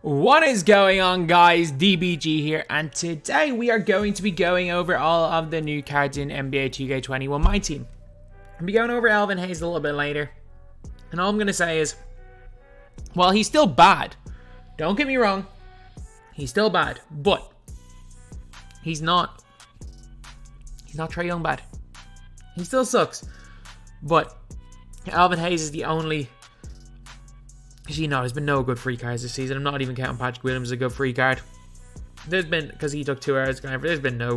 What is going on, guys? DBG here, and today we are going to be going over all of the new cards in NBA 2K21 MyTEAM. I'll be going over Elvin Hayes a little bit later, and all I'm going to say is, well, he's still bad. Don't get me wrong, he's still bad, but he's not Trae Young bad. He still sucks, but Elvin Hayes is the only... Actually, no, there's been no good free cards this season. I'm not even counting Patrick Williams as a good free card. There's been, because he took 2 hours, there's been no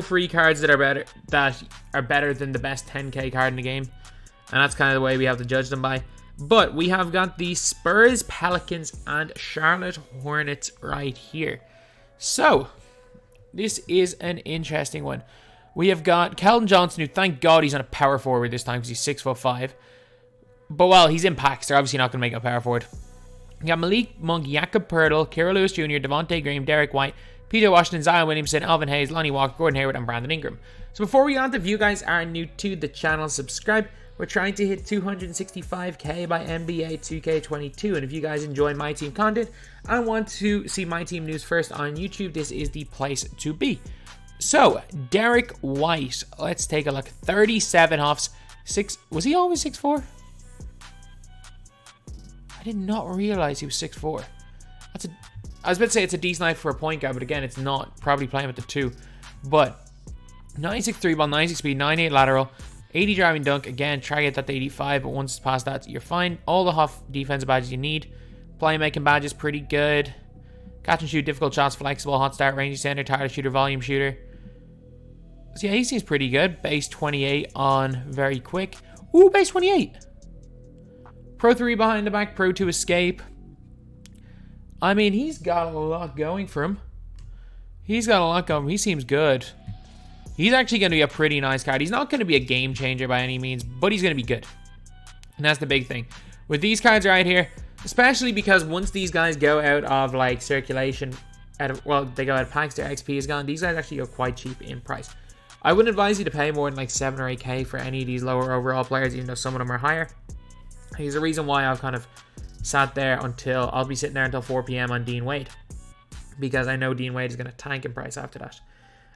free cards that are better than the best 10k card in the game. And that's kind of the way we have to judge them by. But we have got the Spurs, Pelicans, and Charlotte Hornets right here. So, this is an interesting one. We have got Keldon Johnson, who, thank God, he's on a power forward this time because he's 6'5". But, well, he's in packs. They're obviously not going to make a power forward. You got Malik, Monk, Jakob, poeltl, Kira Lewis Jr., Devonte Graham, Derrick White, PJ Washington, Zion Williamson, Elvin Hayes, Lonnie Walker, Gordon Hayward, and Brandon Ingram. So before we get on, if you guys are new to the channel, subscribe. We're trying to hit 265k by NBA 2K22. And if you guys enjoy my team content and want to see my team news first on YouTube, this is the place to be. So, Derrick White, let's take a look. 37 hoffs. Was he always 6'4"? I did not realize he was 6'4". I was about to say it's a decent height for a point guard, but again, it's not. Probably playing with the 2. But 96 3 ball, 96 speed, 98 lateral, 80 driving dunk. Again, try to get that to 85, but once it's past that, you're fine. All the Huff defensive badges you need. Playmaking badges, pretty good. Catch and shoot, difficult shots, flexible, hot start, range center, target shooter, volume shooter. So yeah, he seems pretty good. Base 28 on very quick. Ooh, base 28. Pro 3 behind the back, Pro 2 escape. I mean, he's got a lot going for him. He seems good. He's actually going to be a pretty nice card. He's not going to be a game changer by any means, but he's going to be good. And that's the big thing. With these cards right here, especially because once these guys go out of like circulation, they go out of packs, their XP is gone. These guys actually go quite cheap in price. I wouldn't advise you to pay more than like 7 or 8k for any of these lower overall players, even though some of them are higher. There's a reason why I've kind of sat there I'll be sitting there until 4 p.m. on Dean Wade. Because I know Dean Wade is going to tank in price after that.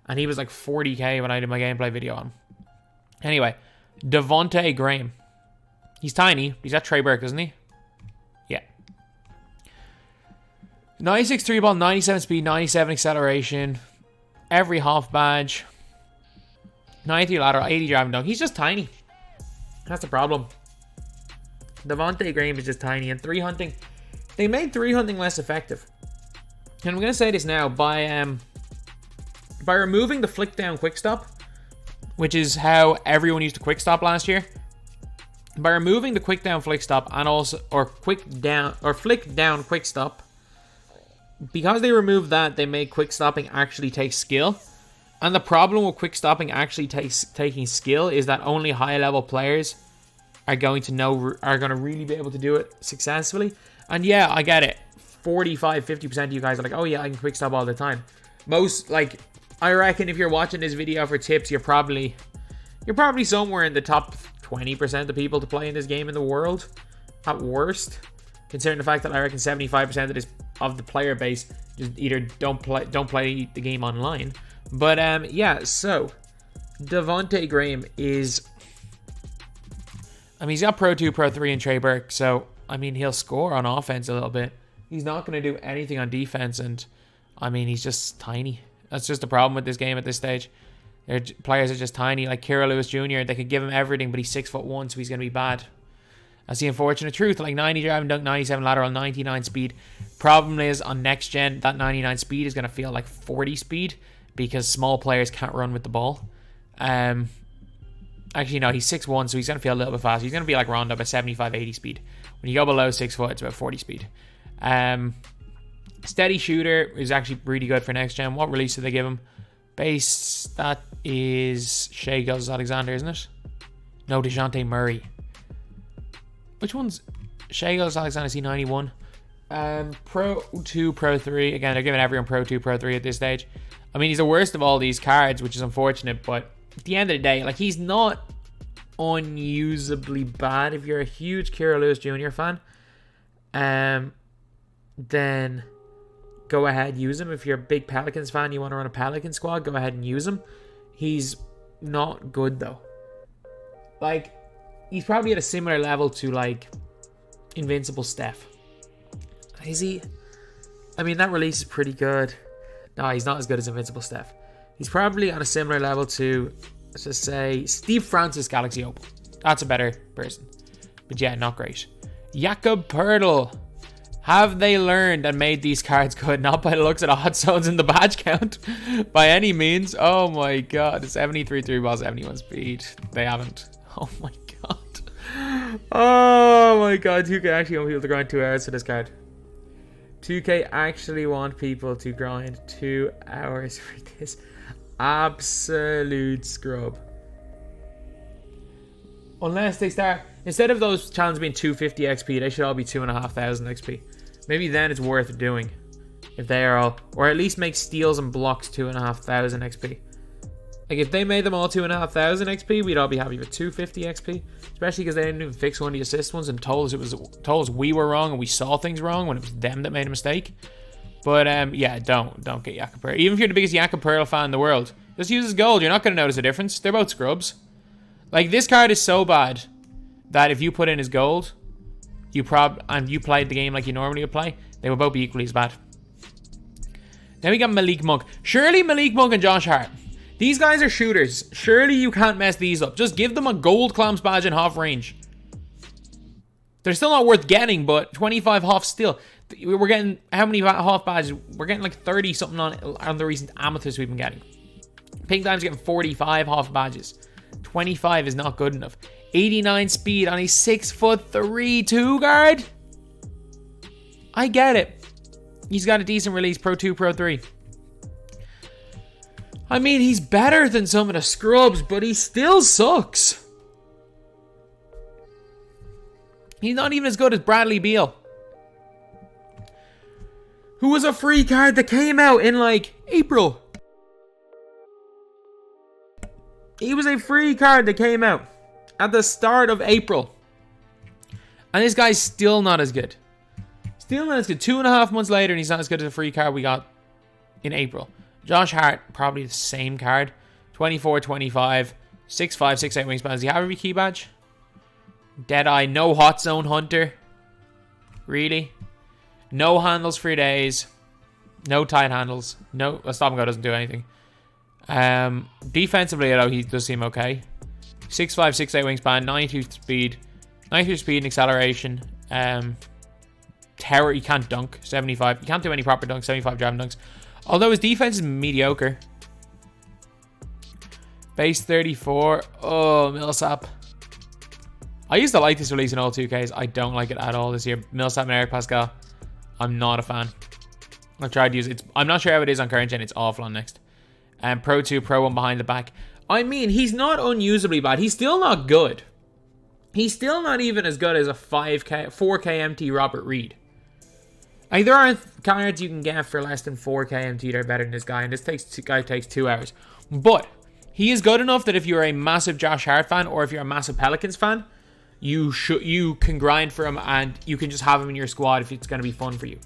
And he was like 40k when I did my gameplay video on him. Anyway, Devonte Graham. He's tiny. He's got Trey Burke, isn't he? Yeah. 96 3 ball, 97 speed, 97 acceleration. Every half badge. 93 lateral, 80 driving dunk. He's just tiny. That's the problem. Devonte Graham is just tiny, and 3 hunting, they made 3 hunting less effective. And I'm going to say this now, by removing the flick down quick stop, which is how everyone used to quick stop last year. By removing the quick down flick stop and also, or flick down quick stop, because they removed that, they made quick stopping actually take skill. And the problem with quick stopping actually taking skill is that only high level players are going to really be able to do it successfully. And yeah, I get it. 45-50% of you guys are like, oh yeah, I can quick stop all the time. I reckon if you're watching this video for tips, you're probably somewhere in the top 20% of people to play in this game in the world, at worst. Considering the fact that I reckon 75% of the player base just either don't play the game online. But yeah, so Devonte Graham is... I mean, he's got Pro 2, Pro 3, and Trey Burke, so, I mean, he'll score on offense a little bit. He's not going to do anything on defense, and, I mean, he's just tiny. That's just the problem with this game at this stage. Their players are just tiny, like Kira Lewis Jr., they could give him everything, but he's 6'1", so he's going to be bad. That's the unfortunate truth, like 90 driving dunk, 97 lateral, 99 speed. Problem is, on next gen, that 99 speed is going to feel like 40 speed, because small players can't run with the ball. Actually, no, he's 6'1", so he's going to feel a little bit faster. He's going to be like Rondo by 75, 80 speed. When you go below 6 foot, it's about 40 speed. Steady shooter is actually really good for next gen. What release did they give him? Base, that is Shai Gilgeous-Alexander, isn't it? No, DeJounte Murray. Which one's Shai Gilgeous-Alexander? Is he 91? Pro 2, Pro 3. Again, they're giving everyone Pro 2, Pro 3 at this stage. I mean, he's the worst of all these cards, which is unfortunate, but at the end of the day, like, he's not unusably bad if you're a huge Kira Lewis Jr. fan. then go ahead, use him. If you're a big Pelicans fan, you want to run a Pelican squad, go ahead and use him. He's not good though. Like, he's probably at a similar level to like Invincible Steph. Is he? I mean, that release is pretty good. No, he's not as good as Invincible Steph. He's probably on a similar level to, let's just say, Steve Francis Galaxy Opal. That's a better person. But yeah, not great. Jakob poeltl. Have they learned and made these cards good? Not by the looks of the hot zones in the badge count. By any means. Oh my god. 73 3 ball, 71 speed. They haven't. Oh my god. Oh my god. 2K actually want people to grind 2 hours for this card. 2K actually want people to grind 2 hours for this absolute scrub. Unless they start, instead of those challenges being 250 XP, they should all be 2,500 XP. Maybe then it's worth doing. If they are all, or at least make steals and blocks 2,500 XP. Like if they made them all 2,500 XP, we'd all be happy with 250 XP. Especially because they didn't even fix one of the assist ones and told us we were wrong and we saw things wrong when it was them that made a mistake. But yeah, don't get Jakob poeltl. Even if you're the biggest Jakob poeltl fan in the world, just use his gold. You're not going to notice a difference. They're both scrubs. Like, this card is so bad that if you put in his gold, and you played the game like you normally would play, they would both be equally as bad. Then we got Malik Monk. Surely Malik Monk and Josh Hart. These guys are shooters. Surely you can't mess these up. Just give them a gold clamps badge in half range. They're still not worth getting, but 25 half still. We're getting, how many half badges? We're getting like 30 something on the recent amethyst we've been getting. Pink Dime's getting 45 half badges. 25 is not good enough. 89 speed on a 6'3" 2 guard. I get it. He's got a decent release. Pro 2, Pro 3. I mean, he's better than some of the scrubs, but he still sucks. He's not even as good as Bradley Beal, who was a free card that came out in like April. He was a free card that came out at the start of April. And this guy's still not as good. Still not as good. 2.5 months later, and he's not as good as the free card we got in April. Josh Hart, probably the same card. 24, 25, 6'5", 6'8" wingspan. Does he have every key badge? Deadeye, no hot zone hunter. Really? No handles for days. No tight handles. No, stop and go doesn't do anything. Defensively, though, he does seem okay. 6'5", 6'8" wingspan, 92 speed. 92 speed and acceleration. Terror, he can't dunk. 75. He can't do any proper dunks. 75 jam dunks. Although his defense is mediocre. Base 34. Oh, Millsap. I used to like this release in all 2Ks. I don't like it at all this year. Millsap and Eric Pascal. I'm not a fan. I've tried to use it. I'm not sure how it is on current gen. It's awful on next. Pro 2, Pro 1 behind the back. I mean, he's not unusably bad. He's still not good. He's still not even as good as a 4K MT Robert Reed. Like, there aren't cards you can get for less than 4K MT that are better than this guy, and this guy takes 2 hours. But he is good enough that if you're a massive Josh Hart fan, or if you're a massive Pelicans fan, you can grind for him, and you can just have him in your squad if it's going to be fun for you.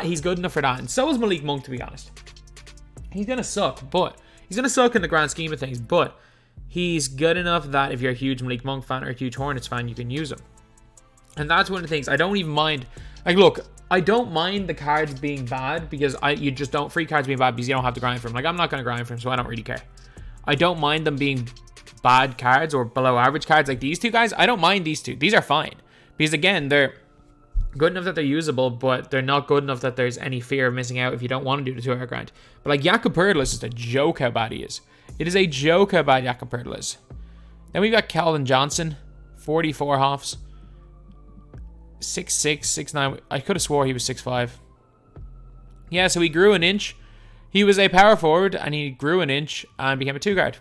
He's good enough for that, and so is Malik Monk, to be honest. He's going to suck, but he's going to suck in the grand scheme of things, but he's good enough that if you're a huge Malik Monk fan or a huge Hornets fan, you can use him. And that's one of the things. I don't even mind. Like, look, I don't mind the cards being bad because you just don't. Free cards being bad because you don't have to grind for them. Like, I'm not going to grind for them, so I don't really care. I don't mind them being bad cards or below average cards like these two guys. I don't mind these two. These are fine. Because, again, they're good enough that they're usable, but they're not good enough that there's any fear of missing out if you don't want to do the 2 hour grind. But, like, Jakob poeltl is just a joke how bad he is. It is a joke how bad Jakob poeltl is. Then we've got Keldon Johnson, 44 halves. 6'6", 6'9". I could have swore he was 6'5". Yeah, so he grew an inch. He was a power forward, and he grew an inch and became a 2 guard.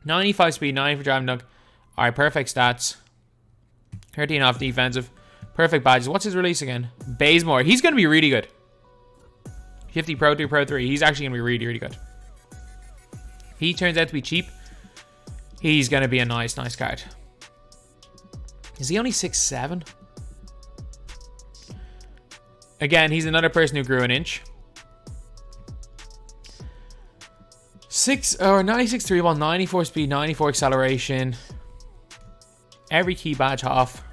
95 speed, 9 for driving dunk. Alright, perfect stats. 13 off defensive. Perfect badges. What's his release again? Bazemore. He's going to be really good. 50 Pro 2, Pro 3. He's actually going to be really, really good. If he turns out to be cheap, he's going to be a nice card. Is he only 6'7"? Again, he's another person who grew an inch. 96 3 ball, 94 speed, 94 acceleration. Every key badge off.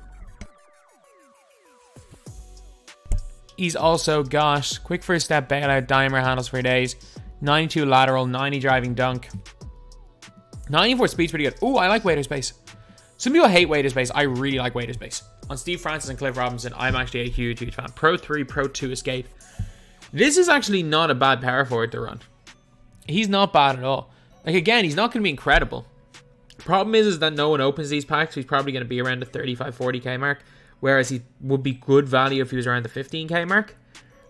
He's also got quick first step, bailout, dimer, handles for days, 92 lateral, 90 driving dunk. 94 speed's pretty good. Ooh, I like weighted space. Some people hate weighted space. I really like weighted space. On Steve Francis and Cliff Robinson, I'm actually a huge fan. Pro 3, Pro 2 escape. This is actually not a bad power forward to run. He's not bad at all. Like, again, he's not going to be incredible. Problem is that no one opens these packs. He's probably going to be around the 35, 40k mark. Whereas he would be good value if he was around the 15k mark.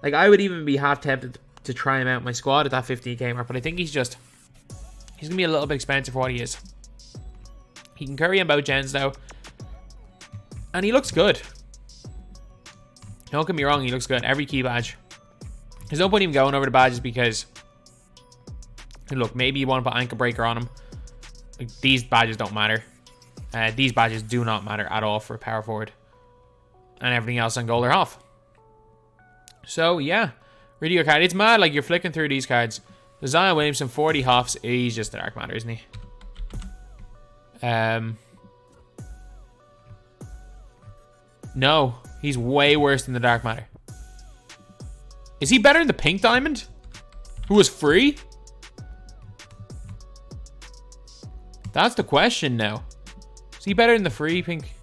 Like, I would even be half tempted to try him out in my squad at that 15k mark. But I think he's going to be a little bit expensive for what he is. He can carry in both gens, though. And he looks good. Don't get me wrong, he looks good. Every key badge. There's no point even going over the badges because... Look, maybe you want to put anchor breaker on him. Like, these badges don't matter. These badges do not matter at all for a power forward. And everything else on goal are off. So, yeah. Really good card. It's mad, like, you're flicking through these cards. Zion Williamson, 40 Hoffs. He's just a dark matter, isn't he? No. He's way worse than the dark matter. Is he better than the pink diamond? Who was free? That's the question now. Is he better than the free pink?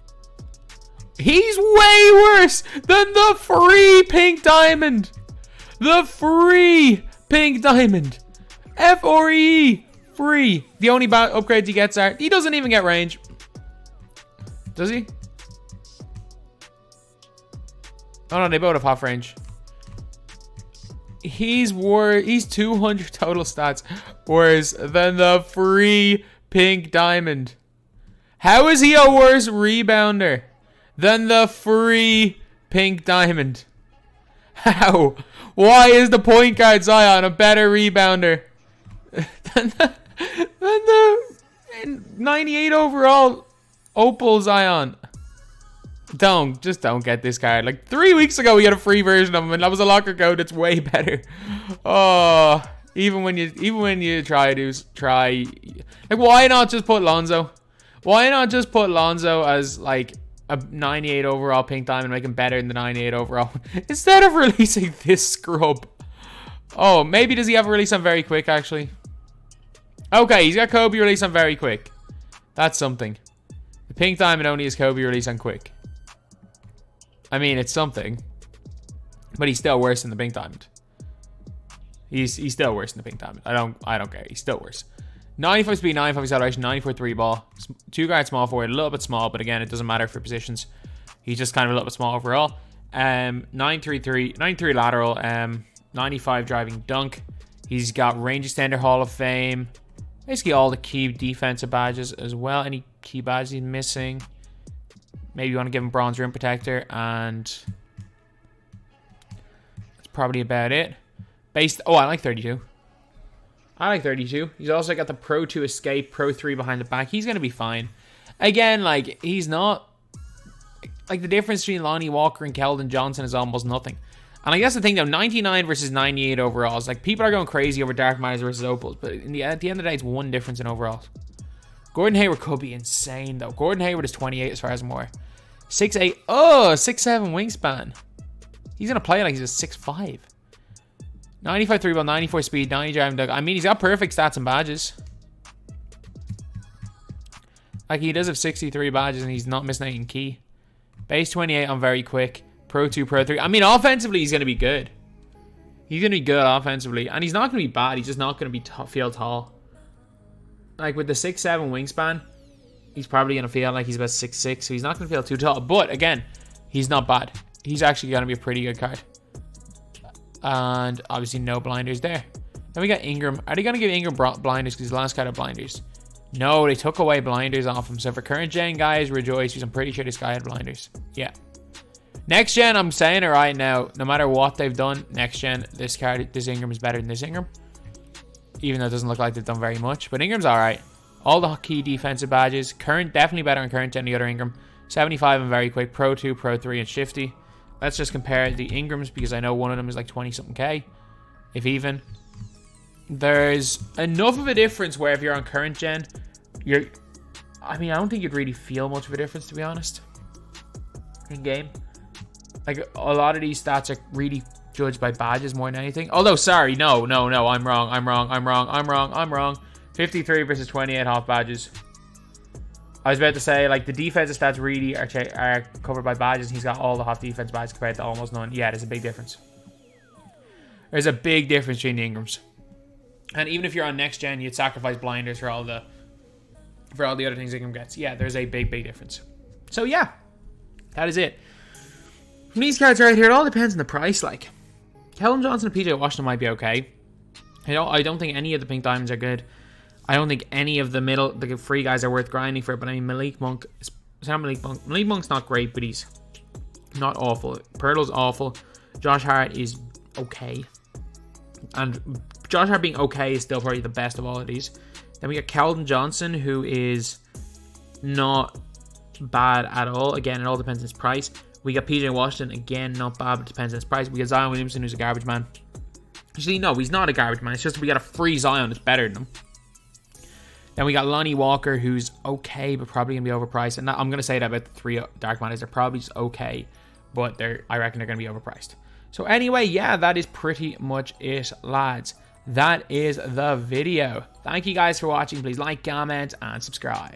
He's way worse than the free pink diamond. The free pink diamond. F-R-E. Free. The only upgrades he gets are... He doesn't even get range. Does he? Oh no, they both have half range. He's 200 total stats worse than the free pink diamond. How is he a worse rebounder than the free pink diamond? How? Why is the point guard Zion a better rebounder than the 98 overall opal Zion? Just don't get this card. Like 3 weeks ago we had a free version of him and that was a locker code that's way better. Oh, even when you try, like, why not just put Lonzo? Why not just put Lonzo as like a 98 overall pink diamond and make him better than the 98 overall instead of releasing this scrub? Oh, maybe does he have a release on very quick actually? Okay, he's got Kobe release on very quick. That's something. The pink diamond only has Kobe release on quick. I mean, it's something. But he's still worse than the pink diamond. He's still worse than the pink diamond. I don't care. He's still worse. 95 speed, 95 acceleration, 94 3 ball. 2 guard small forward, a little bit small, but again, it doesn't matter for positions. He's just kind of a little bit small overall. 93 lateral, 95 driving dunk. He's got range extender, Hall of Fame. Basically all the key defensive badges as well. Any key badges he's missing. Maybe you want to give him bronze rim protector, and that's probably about it. Oh, I like 32. I like 32. He's also got the Pro 2 escape, Pro 3 behind the back. He's going to be fine. Again, like, he's not... Like, the difference between Lonnie Walker and Keldon Johnson is almost nothing. And I guess the thing, though, 99 versus 98 overalls. Like, people are going crazy over Dark Matters versus Opals, but at the end of the day, it's one difference in overalls. Gordon Hayward could be insane, though. Gordon Hayward is 28 as far as I'm aware. 6'8". Oh, 6'7" wingspan. He's going to play like he's a 6'5". 95 3 ball, 94 speed, 90 driving dunk. I mean, he's got perfect stats and badges. Like, he does have 63 badges and he's not missing anything key. Base 28 on very quick. Pro 2, Pro 3. I mean, offensively, he's going to be good. He's going to be good offensively. And he's not going to be bad. He's just not going to feel tall. Like, with the 6'7" wingspan, he's probably going to feel like he's about 6'6", so he's not going to feel too tall. But, again, he's not bad. He's actually going to be a pretty good card. And, obviously, no blinders there. Then we got Ingram. Are they going to give Ingram blinders because he's the last card of blinders? No, they took away blinders off him. So, for current gen guys, rejoice, because I'm pretty sure this guy had blinders. Yeah. Next gen, I'm saying it right now. No matter what they've done, next gen, this Ingram is better than this Ingram. Even though it doesn't look like they've done very much. But Ingram's alright. All the key defensive badges. Current, definitely better on current than the other Ingram. 75 and very quick. Pro 2, Pro 3, and shifty. let's just compare the Ingrams, because I know one of them is like 20 something K, if even. There's enough of a difference where if you're on current gen, I mean, I don't think you'd really feel much of a difference, to be honest, in game. Like, a lot of these stats are really judged by badges more than anything. Although, sorry, no, I'm wrong. 53 versus 28 half badges. I was about to say, like, the defensive stats really are covered by badges. He's got all the half defense badges compared to almost none. Yeah, there's a big difference. There's a big difference between the Ingrams. And even if you're on next gen, you'd sacrifice blinders for all the other things Ingram gets. Yeah, there's a big difference. So yeah, that is it. From these cards right here, it all depends on the price. Like, Keldon Johnson and PJ Washington might be okay. I don't think any of the pink diamonds are good. I don't think any of the free guys are worth grinding for. But I mean, Malik Monk, it's not Malik Monk. Malik Monk's not great, but he's not awful. poeltl's awful. Josh Hart is okay. And Josh Hart being okay is still probably the best of all of these. Then we got Keldon Johnson, who is not bad at all. Again, it all depends on his price. We got PJ Washington, again, not bad, but depends on his price. We got Zion Williamson, who's a garbage man. Actually, no, he's not a garbage man. It's just we got a free Zion that's better than him. Then we got Lonnie Walker, who's okay, but probably going to be overpriced. And I'm going to say that about the three Dark Matters. They're probably just okay, but I reckon they're going to be overpriced. So anyway, yeah, that is pretty much it, lads. That is the video. Thank you guys for watching. Please like, comment, and subscribe.